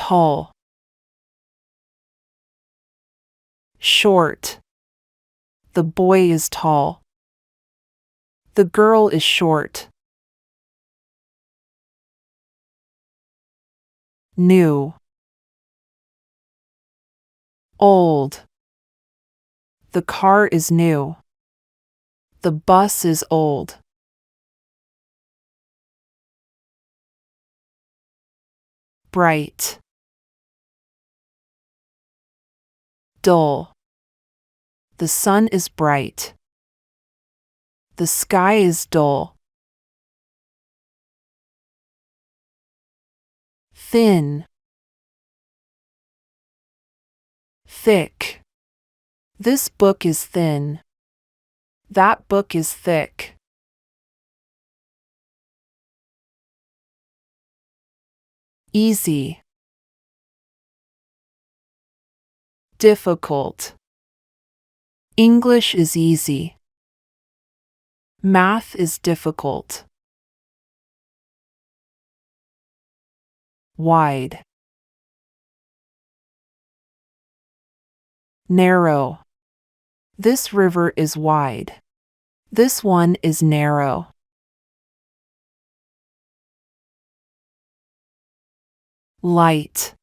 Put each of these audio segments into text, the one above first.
tall. Short. The boy is tall. The girl is short. New. Old. The car is new. The bus is old. Bright. Dull. The sun is bright. The sky is dull. Thin. Thick. This book is thin. That book is thick. Easy. Difficult. English is easy. Math is difficult. Wide. Narrow. This river is wide. This one is narrow. Light.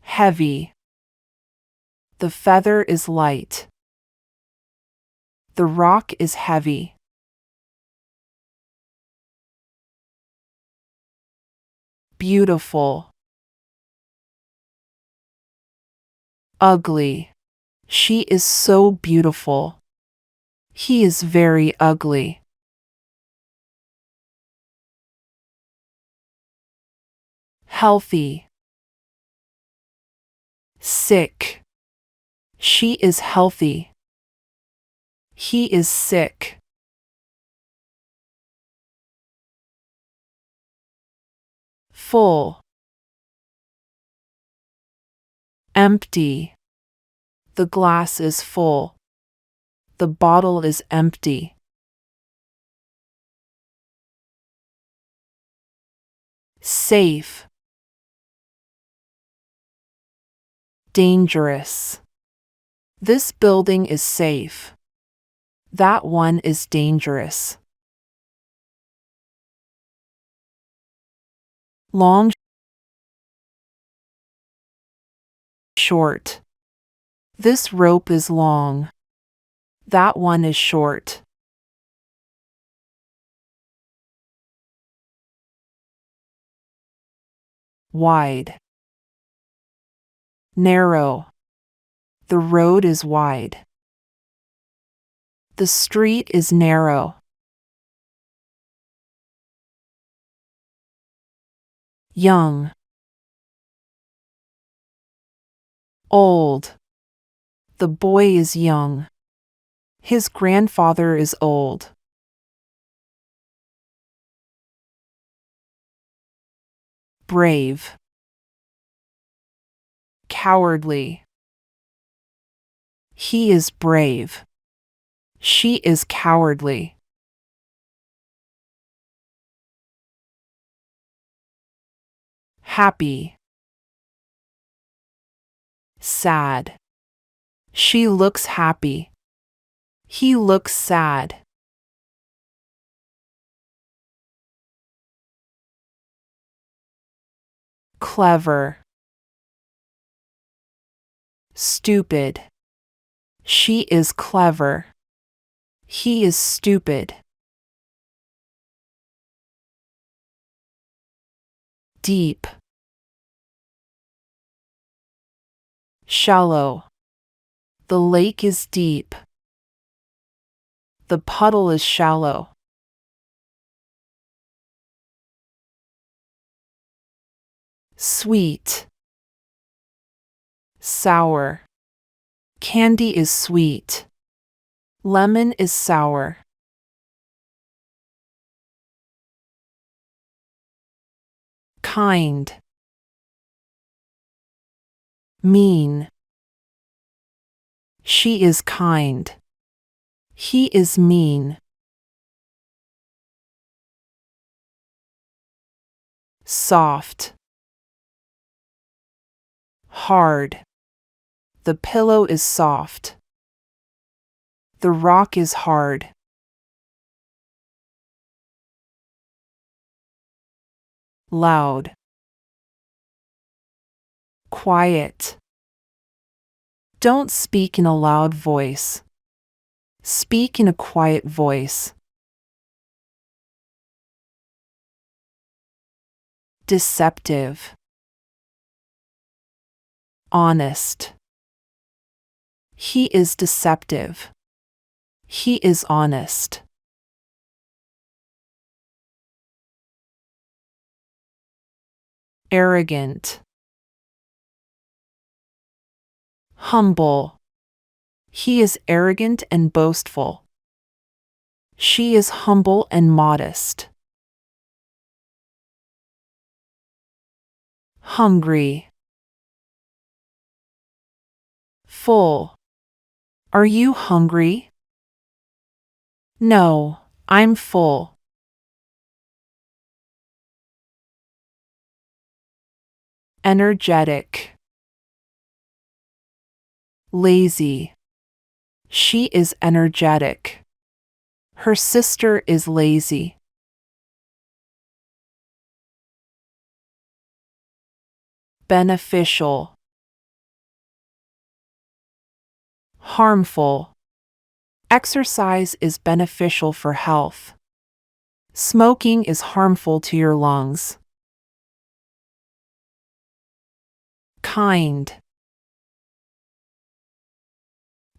Heavy. The feather is light. The rock is heavy. Beautiful. Ugly. She is so beautiful. He is very ugly. Healthy. Sick. She is healthy. He is sick. Full. Empty. The glass is full. The bottle is empty. Safe. Dangerous. This building is safe. That one is dangerous. Long. Short. This rope is long. That one is short. Wide. Narrow. The road is wide. The street is narrow. Young. Old. The boy is young. His grandfather is old. Brave. Cowardly. He is brave. She is cowardly. Happy. Sad. She looks happy. He looks sad. Clever. Stupid. She is clever. He is stupid. Deep. Shallow. The lake is deep. The puddle is shallow. Sweet. Sour. Candy is sweet. Lemon is sour. Kind. Mean. She is kind. He is mean. Soft. hard. The pillow is soft. The rock is hard. Loud. Quiet. Don't speak in a loud voice. Speak in a quiet voice. Deceptive. Honest. He is deceptive. He is honest. Arrogant. Humble. He is arrogant and boastful. She is humble and modest. Hungry. Full. Are you hungry? No, I'm full. Energetic. Lazy. She is energetic. Her sister is lazy. Beneficial. Harmful. Exercise is beneficial for health. Smoking is harmful to your lungs. Kind.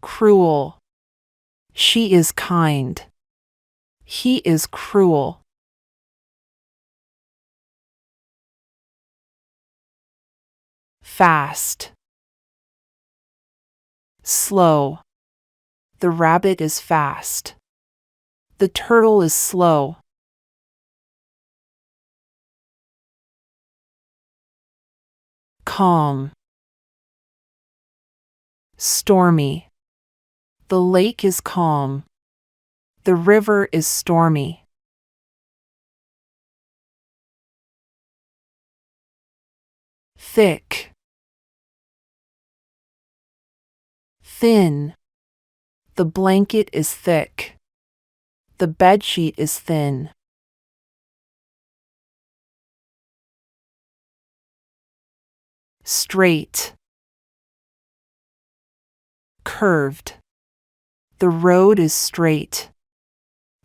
Cruel. She is kind. He is cruel. Fast. Slow. The rabbit is fast. The turtle is slow. Calm. Stormy. The lake is calm. The river is stormy. Thick. Thin. The blanket is thick. The bedsheet is thin. Straight. Curved. The road is straight.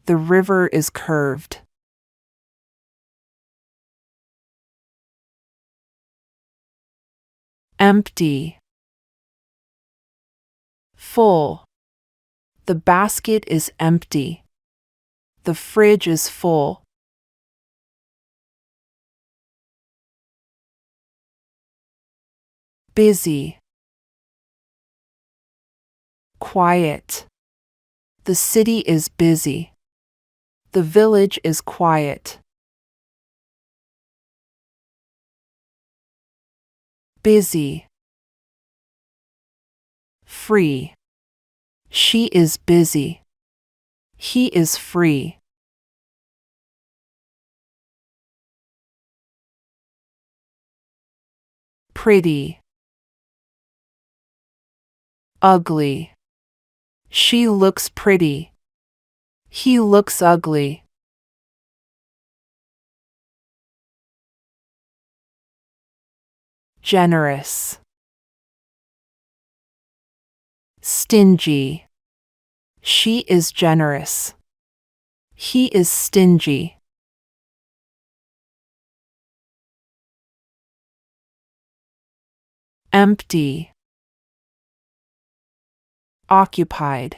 The river is curved. Empty. Full. The basket is empty. The fridge is full. Busy. Quiet. The city is busy. The village is quiet. Busy. Free. She is busy. He is free. Pretty. Ugly. She looks pretty. He looks ugly. Generous. Stingy. She is generous. He is stingy. Empty. Occupied.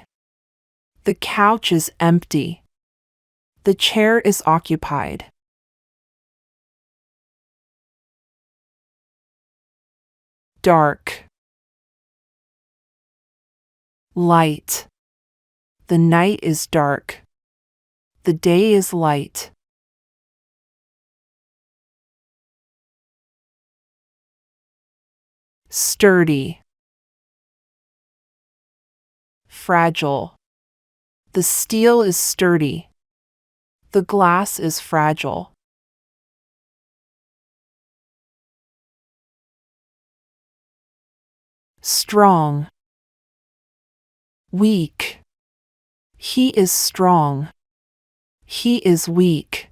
The couch is empty. The chair is occupied. Dark. Light. The night is dark. The day is light. Sturdy. Fragile. The steel is sturdy. The glass is fragile. strong, weak. He is strong. He is weak.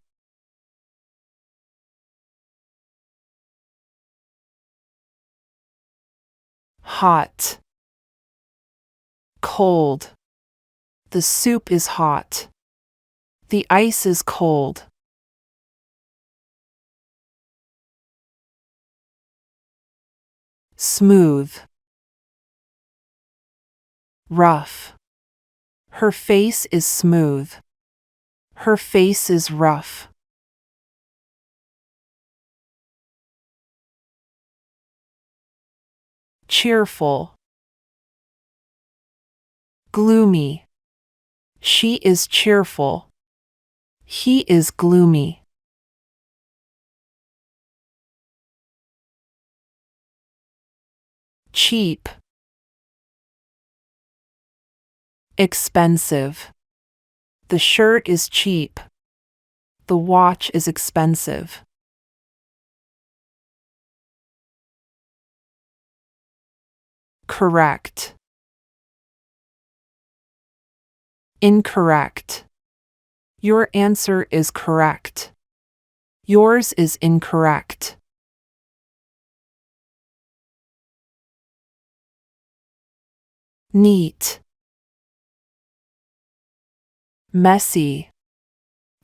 Hot, cold. The soup is hot. The ice is cold. Smooth, rough. Her face is smooth. Her face is rough. Cheerful, gloomy. She is cheerful. He is gloomy. Cheap, expensive. The shirt is cheap. The watch is expensive. Correct, incorrect. Your answer is correct. Yours is incorrect. Neat, messy.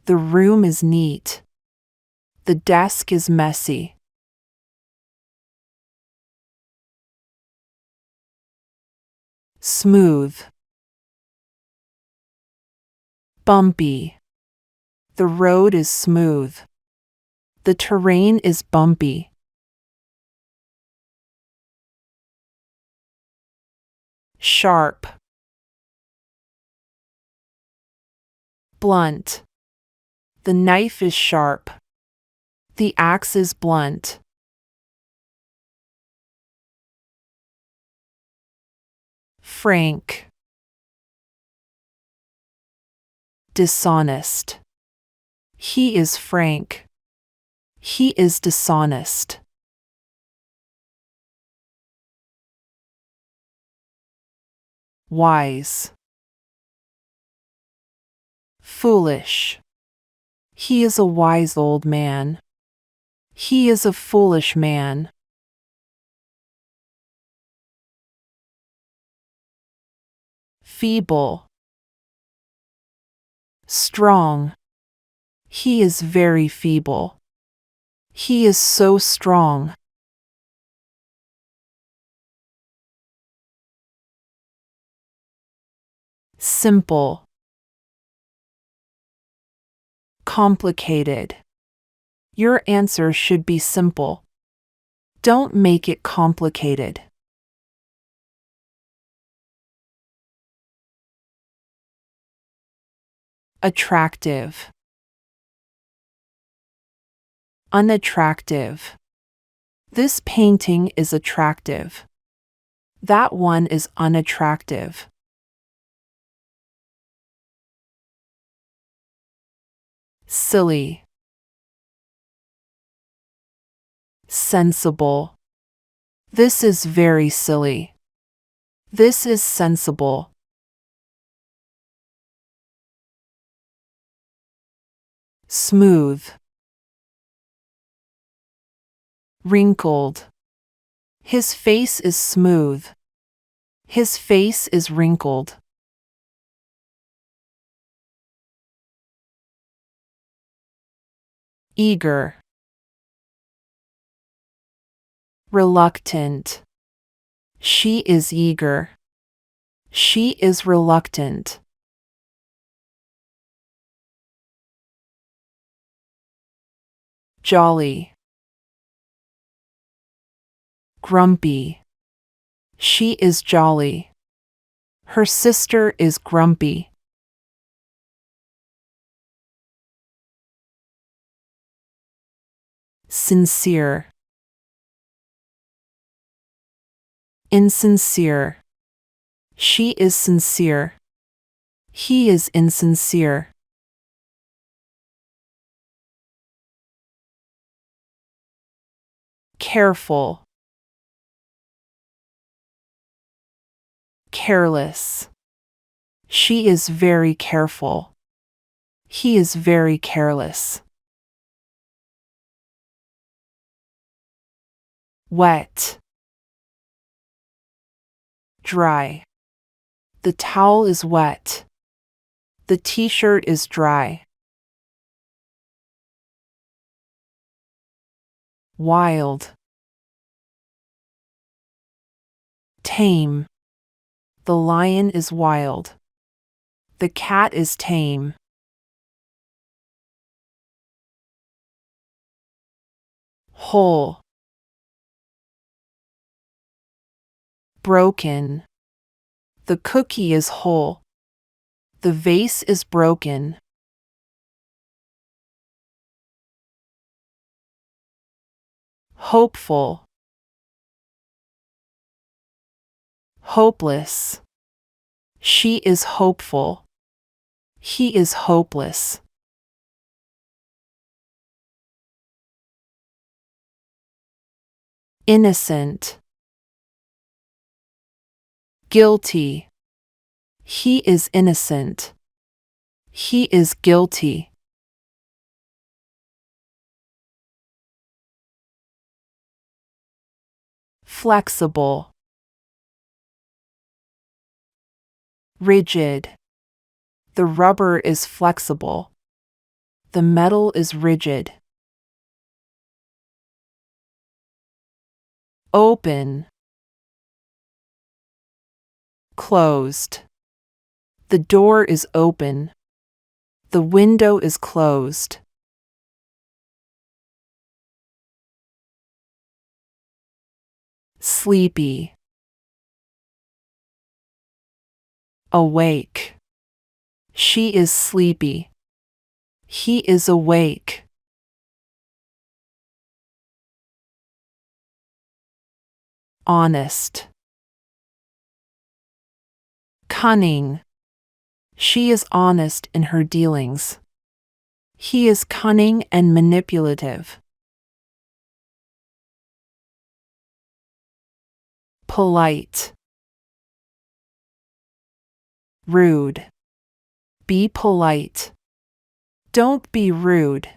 The room is neat. The desk is messy. Smooth, bumpy. The road is smooth. The terrain is bumpy. Sharp, blunt. The knife is sharp. The axe is blunt. Frank, dishonest. He is frank. He is dishonest. Wise, foolish. He is a wise old man. He is a foolish man. Feeble, strong. He is very feeble. He is so strong. Simple, complicated. Your answer should be simple. Don't make it complicated. Attractive, unattractive. This painting is attractive. That one is unattractive. Silly, sensible. This is very silly. This is sensible. Smooth, wrinkled. His face is smooth. His face is wrinkled. Eager, reluctant. She is eager. She is reluctant. Jolly, grumpy. She is jolly. Her sister is grumpy. Sincere, insincere. She is sincere. He is insincere. Careful, Careless. She is very careful. He is very careless. Wet. Dry. The towel is wet. The t-shirt is dry. Wild. Tame. The lion is wild. The cat is tame. Whole. Broken. The cookie is whole. The vase is broken. Hopeful. Hopeless. She is hopeful. He is hopeless. Innocent. Guilty. He is innocent. He is guilty. Flexible. Rigid. The rubber is flexible. The metal is rigid. Open. Closed. The door is open. The window is closed. Sleepy. Awake. She is sleepy. He is awake. Honest. Cunning. She is honest in her dealings. He is cunning and manipulative. Polite. Rude. Be polite. Don't be rude.